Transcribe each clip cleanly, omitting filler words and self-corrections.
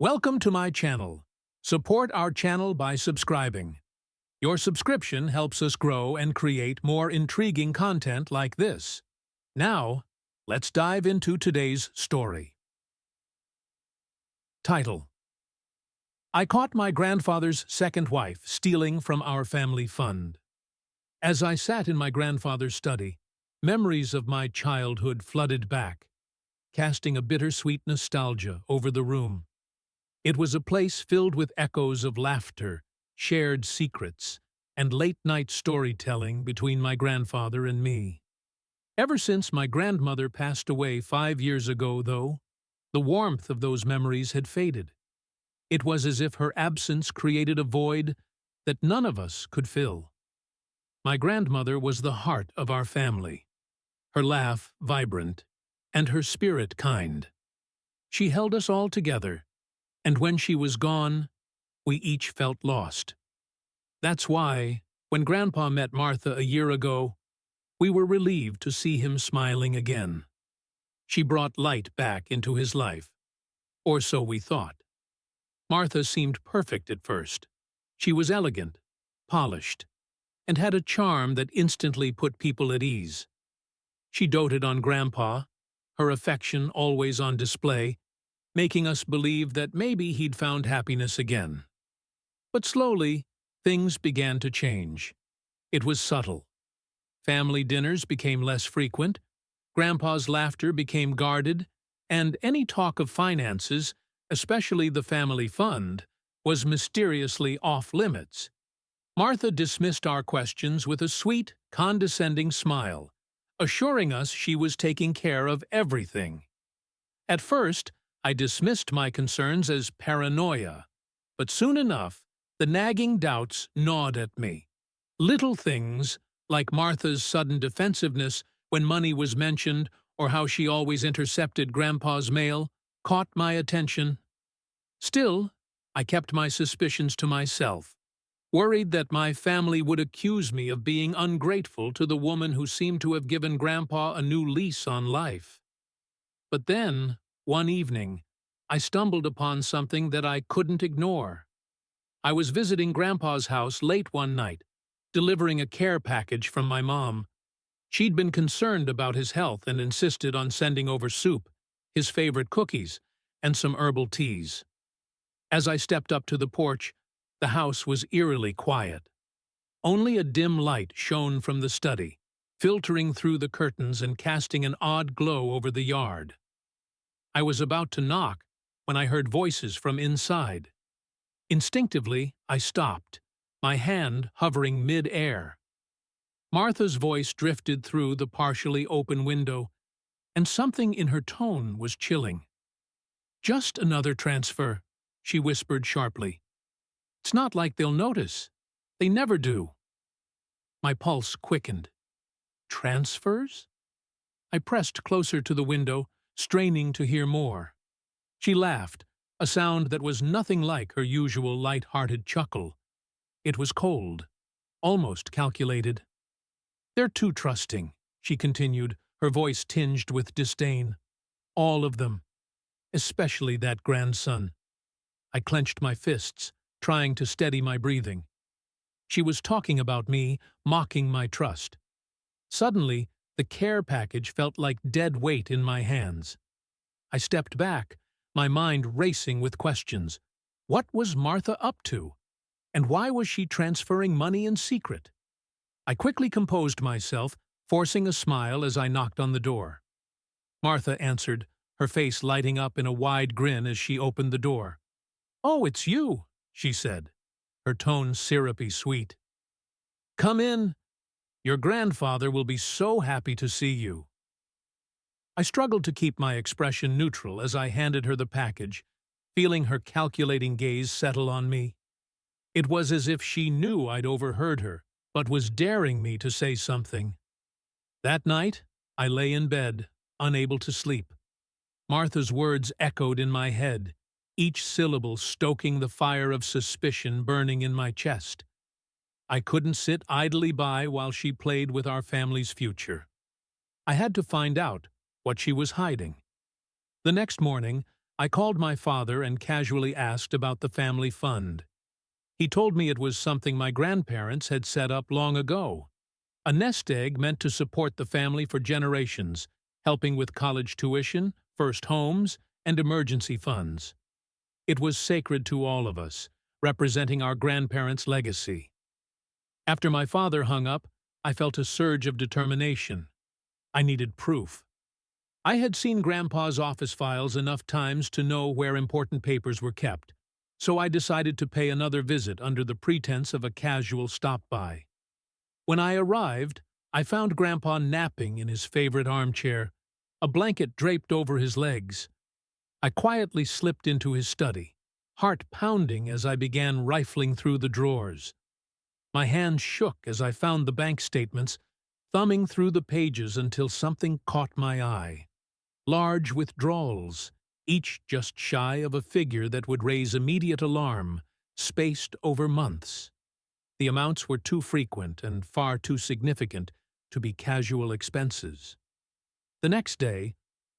Welcome to my channel. Support our channel by subscribing. Your subscription helps us grow and create more intriguing content like this. Now, let's dive into today's story. Title: I caught my grandfather's second wife stealing from our family fund. As I sat in my grandfather's study, memories of my childhood flooded back, casting a bittersweet nostalgia over the room. It was a place filled with echoes of laughter, shared secrets, and late-night storytelling between my grandfather and me. Ever since my grandmother passed away 5 years ago, though, the warmth of those memories had faded. It was as if her absence created a void that none of us could fill. My grandmother was the heart of our family, her laugh vibrant, and her spirit kind. She held us all together, and when she was gone, we each felt lost. That's why, when Grandpa met Martha a year ago, we were relieved to see him smiling again. She brought light back into his life, or so we thought. Martha seemed perfect at first. She was elegant, polished, and had a charm that instantly put people at ease. She doted on Grandpa, her affection always on display, making us believe that maybe he'd found happiness again. But slowly, things began to change. It was subtle. Family dinners became less frequent, Grandpa's laughter became guarded, and any talk of finances, especially the family fund, was mysteriously off-limits. Martha dismissed our questions with a sweet, condescending smile, assuring us she was taking care of everything. At first, I dismissed my concerns as paranoia, but soon enough, the nagging doubts gnawed at me. Little things, like Martha's sudden defensiveness when money was mentioned or how she always intercepted Grandpa's mail, caught my attention. Still, I kept my suspicions to myself, worried that my family would accuse me of being ungrateful to the woman who seemed to have given Grandpa a new lease on life. But then, one evening, I stumbled upon something that I couldn't ignore. I was visiting Grandpa's house late one night, delivering a care package from my mom. She'd been concerned about his health and insisted on sending over soup, his favorite cookies, and some herbal teas. As I stepped up to the porch, the house was eerily quiet. Only a dim light shone from the study, filtering through the curtains and casting an odd glow over the yard. I was about to knock when I heard voices from inside. Instinctively, I stopped, my hand hovering mid-air. Martha's voice drifted through the partially open window, and something in her tone was chilling. "Just another transfer," she whispered sharply. "It's not like they'll notice. They never do." My pulse quickened. Transfers? I pressed closer to the window, straining to hear more. She laughed, a sound that was nothing like her usual light-hearted chuckle. It was cold, almost calculated. "They're too trusting," she continued, her voice tinged with disdain. "All of them. Especially that grandson." I clenched my fists, trying to steady my breathing. She was talking about me, mocking my trust. Suddenly, the care package felt like dead weight in my hands. I stepped back, my mind racing with questions. What was Martha up to? And why was she transferring money in secret? I quickly composed myself, forcing a smile as I knocked on the door. Martha answered, her face lighting up in a wide grin as she opened the door. "Oh, it's you," she said, her tone syrupy sweet. "Come in. Your grandfather will be so happy to see you." I struggled to keep my expression neutral as I handed her the package, feeling her calculating gaze settle on me. It was as if she knew I'd overheard her, but was daring me to say something. That night, I lay in bed, unable to sleep. Martha's words echoed in my head, each syllable stoking the fire of suspicion burning in my chest. I couldn't sit idly by while she played with our family's future. I had to find out what she was hiding. The next morning, I called my father and casually asked about the family fund. He told me it was something my grandparents had set up long ago. A nest egg meant to support the family for generations, helping with college tuition, first homes, and emergency funds. It was sacred to all of us, representing our grandparents' legacy. After my father hung up, I felt a surge of determination. I needed proof. I had seen Grandpa's office files enough times to know where important papers were kept, so I decided to pay another visit under the pretense of a casual stop-by. When I arrived, I found Grandpa napping in his favorite armchair, a blanket draped over his legs. I quietly slipped into his study, heart pounding as I began rifling through the drawers. My hand shook as I found the bank statements, thumbing through the pages until something caught my eye. Large withdrawals, each just shy of a figure that would raise immediate alarm, spaced over months. The amounts were too frequent and far too significant to be casual expenses. The next day,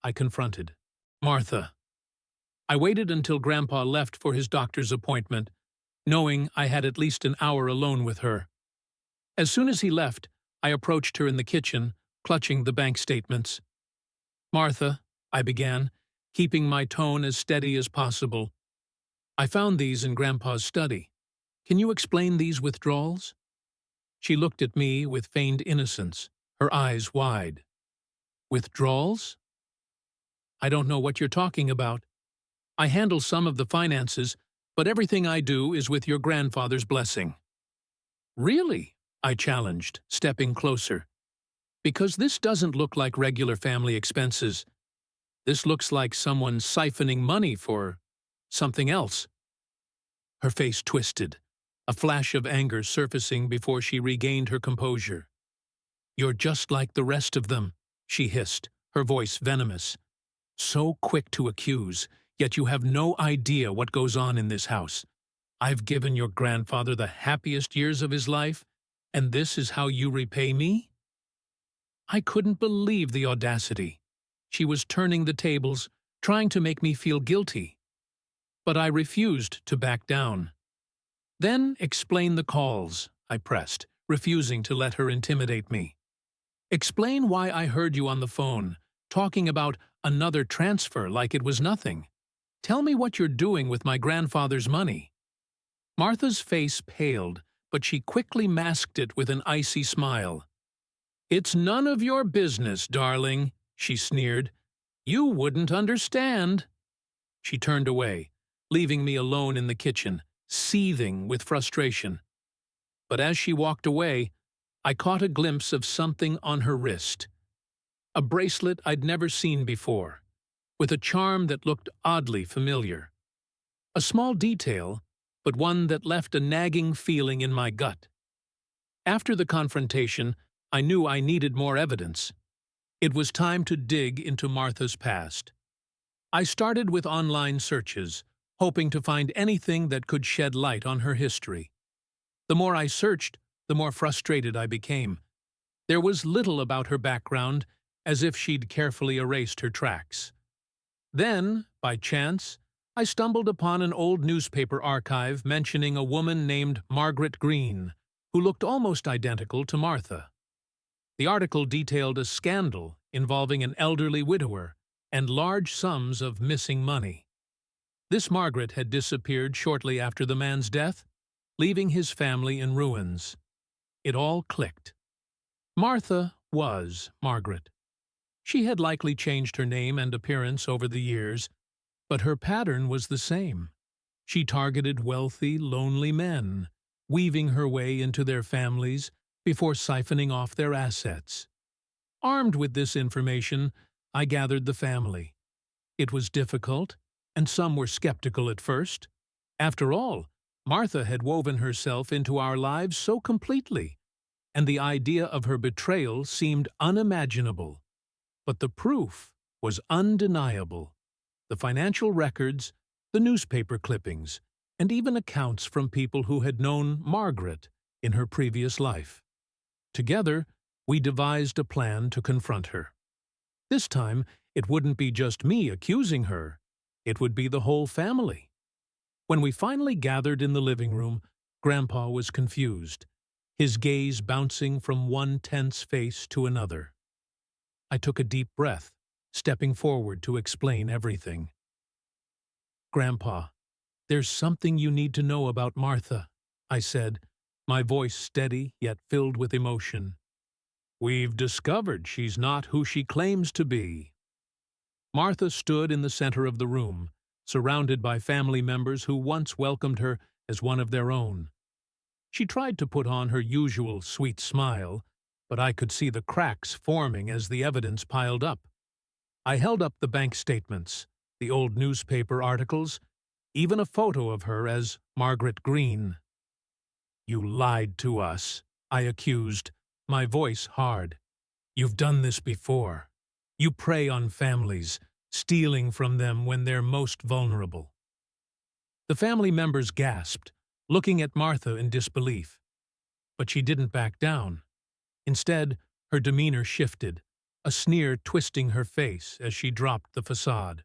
I confronted Martha. I waited until Grandpa left for his doctor's appointment, knowing I had at least an hour alone with her. As soon as he left, I approached her in the kitchen, clutching the bank statements. "Martha," I began, keeping my tone as steady as possible. "I found these in Grandpa's study. Can you explain these withdrawals?" She looked at me with feigned innocence, her eyes wide. "Withdrawals? I don't know what you're talking about. I handle some of the finances, but everything I do is with your grandfather's blessing." "Really?" I challenged, stepping closer. "Because this doesn't look like regular family expenses. This looks like someone siphoning money for something else." Her face twisted, a flash of anger surfacing before she regained her composure. "You're just like the rest of them," she hissed, her voice venomous. "So quick to accuse, yet you have no idea what goes on in this house. I've given your grandfather the happiest years of his life, and this is how you repay me?" I couldn't believe the audacity. She was turning the tables, trying to make me feel guilty. But I refused to back down. "Then explain the calls," I pressed, refusing to let her intimidate me. "Explain why I heard you on the phone, talking about another transfer like it was nothing. Tell me what you're doing with my grandfather's money." Martha's face paled, but she quickly masked it with an icy smile. "It's none of your business, darling," she sneered. "You wouldn't understand." She turned away, leaving me alone in the kitchen, seething with frustration. But as she walked away, I caught a glimpse of something on her wrist. A bracelet I'd never seen before, with a charm that looked oddly familiar. A small detail, but one that left a nagging feeling in my gut. After the confrontation, I knew I needed more evidence. It was time to dig into Martha's past. I started with online searches, hoping to find anything that could shed light on her history. The more I searched, the more frustrated I became. There was little about her background, as if she'd carefully erased her tracks. Then, by chance, I stumbled upon an old newspaper archive mentioning a woman named Margaret Green, who looked almost identical to Martha. The article detailed a scandal involving an elderly widower and large sums of missing money. This Margaret had disappeared shortly after the man's death, leaving his family in ruins. It all clicked. Martha was Margaret. She had likely changed her name and appearance over the years, but her pattern was the same. She targeted wealthy, lonely men, weaving her way into their families before siphoning off their assets. Armed with this information, I gathered the family. It was difficult, and some were skeptical at first. After all, Martha had woven herself into our lives so completely, and the idea of her betrayal seemed unimaginable. But the proof was undeniable. The financial records, the newspaper clippings, and even accounts from people who had known Margaret in her previous life. Together, we devised a plan to confront her. This time, it wouldn't be just me accusing her. It would be the whole family. When we finally gathered in the living room, Grandpa was confused, his gaze bouncing from one tense face to another. I took a deep breath, stepping forward to explain everything. "Grandpa, there's something you need to know about Martha," I said, my voice steady yet filled with emotion. "We've discovered she's not who she claims to be." Martha stood in the center of the room, surrounded by family members who once welcomed her as one of their own. She tried to put on her usual sweet smile, but I could see the cracks forming as the evidence piled up. I held up the bank statements, the old newspaper articles, even a photo of her as Margaret Green. "You lied to us," I accused, my voice hard. "You've done this before. You prey on families, stealing from them when they're most vulnerable." The family members gasped, looking at Martha in disbelief. But she didn't back down. Instead, her demeanor shifted, a sneer twisting her face as she dropped the facade.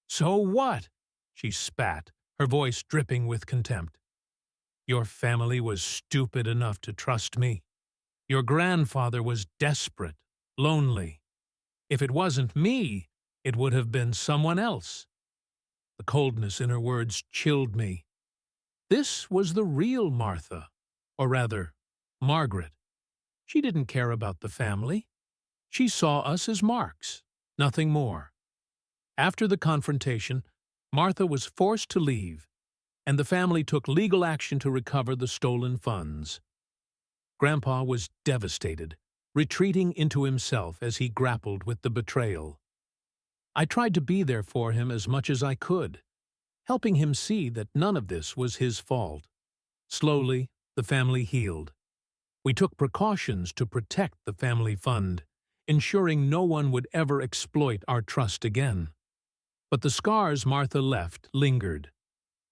"So what?" she spat, her voice dripping with contempt. "Your family was stupid enough to trust me. Your grandfather was desperate, lonely. If it wasn't me, it would have been someone else." The coldness in her words chilled me. This was the real Martha, or rather, Margaret. She didn't care about the family. She saw us as marks, nothing more. After the confrontation, Martha was forced to leave, and the family took legal action to recover the stolen funds. Grandpa was devastated, retreating into himself as he grappled with the betrayal. I tried to be there for him as much as I could, helping him see that none of this was his fault. Slowly, the family healed. We took precautions to protect the family fund, ensuring no one would ever exploit our trust again. But the scars Martha left lingered,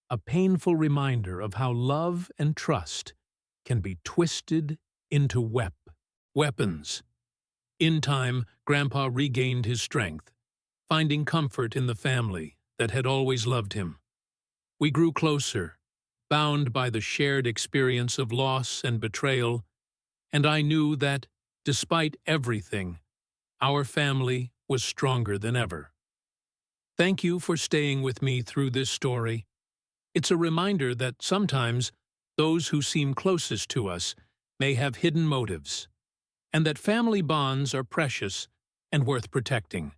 a painful reminder of how love and trust can be twisted into weapons. In time, Grandpa regained his strength, finding comfort in the family that had always loved him. We grew closer, bound by the shared experience of loss and betrayal, and I knew that, despite everything, our family was stronger than ever. Thank you for staying with me through this story. It's a reminder that sometimes those who seem closest to us may have hidden motives, and that family bonds are precious and worth protecting.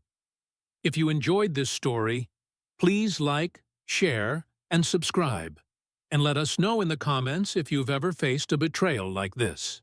If you enjoyed this story, please like, share, and subscribe, and let us know in the comments if you've ever faced a betrayal like this.